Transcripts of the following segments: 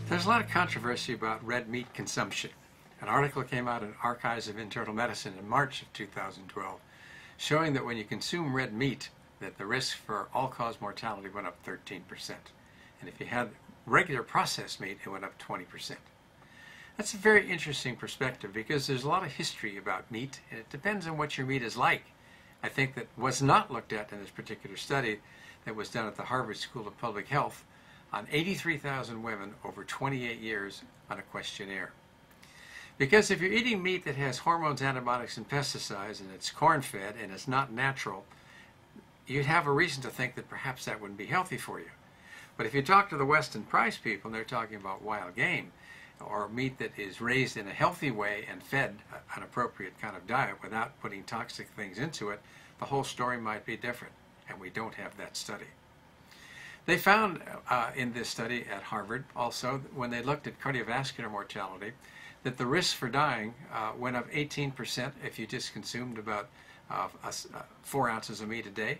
There's a lot of controversy about red meat consumption. An article came out in Archives of Internal Medicine in March of 2012 showing that when you consume red meat, that the risk for all-cause mortality went up 13%. And if you had regular processed meat, it went up 20%. That's a very interesting perspective because there's a lot of history about meat, and it depends on what your meat is like. I think that was not looked at in this particular study that was done at the Harvard School of Public Health on 83,000 women over 28 years on a questionnaire. Because if you're eating meat that has hormones, antibiotics, and pesticides, and it's corn-fed and it's not natural, you'd have a reason to think that perhaps that wouldn't be healthy for you. But if you talk to the Weston Price people, and they're talking about wild game, or meat that is raised in a healthy way and fed an appropriate kind of diet without putting toxic things into it, the whole story might be different, and we don't have that study. They found in this study at Harvard also, when they looked at cardiovascular mortality, that the risk for dying went up 18% if you just consumed about 4 ounces of meat a day,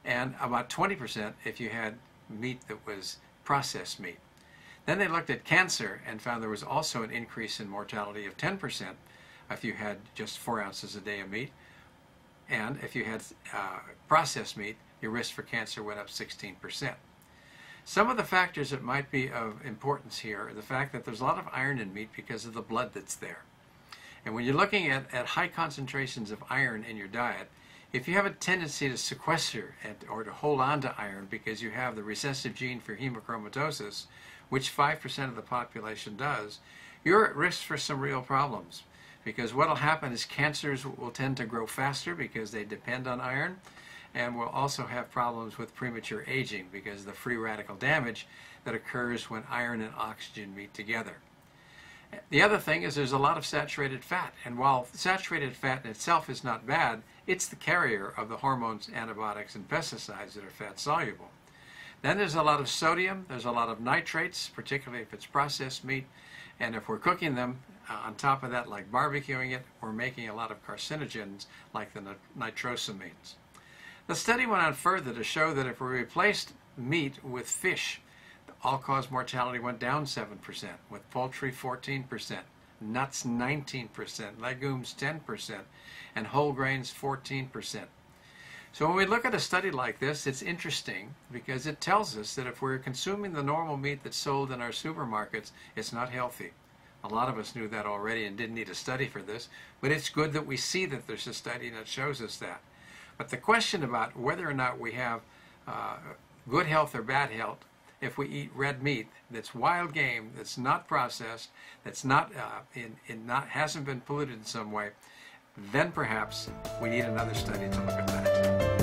and about 20% if you had meat that was processed meat. Then they looked at cancer and found there was also an increase in mortality of 10% if you had just 4 ounces a day of meat, and if you had processed meat, your risk for cancer went up 16%. Some of the factors that might be of importance here are the fact that there's a lot of iron in meat because of the blood that's there. And when you're looking at high concentrations of iron in your diet, if you have a tendency to sequester or to hold on to iron because you have the recessive gene for hemochromatosis, which 5% of the population does, you're at risk for some real problems. Because what will happen is cancers will tend to grow faster because they depend on iron, and we'll also have problems with premature aging because of the free radical damage that occurs when iron and oxygen meet together. The other thing is there's a lot of saturated fat, and while saturated fat in itself is not bad, it's the carrier of the hormones, antibiotics, and pesticides that are fat soluble. Then there's a lot of sodium, there's a lot of nitrates, particularly if it's processed meat, and if we're cooking them on top of that, like barbecuing it, we're making a lot of carcinogens like the nitrosamines. The study went on further to show that if we replaced meat with fish, all-cause mortality went down 7%, with poultry 14%, nuts 19%, legumes 10%, and whole grains 14%. So when we look at a study like this, it's interesting because it tells us that if we're consuming the normal meat that's sold in our supermarkets, it's not healthy. A lot of us knew that already and didn't need a study for this, but it's good that we see that there's a study that shows us that. But the question about whether or not we have good health or bad health if we eat red meat that's wild game, that's not processed, that's not hasn't been polluted in some way, then perhaps we need another study to look at that.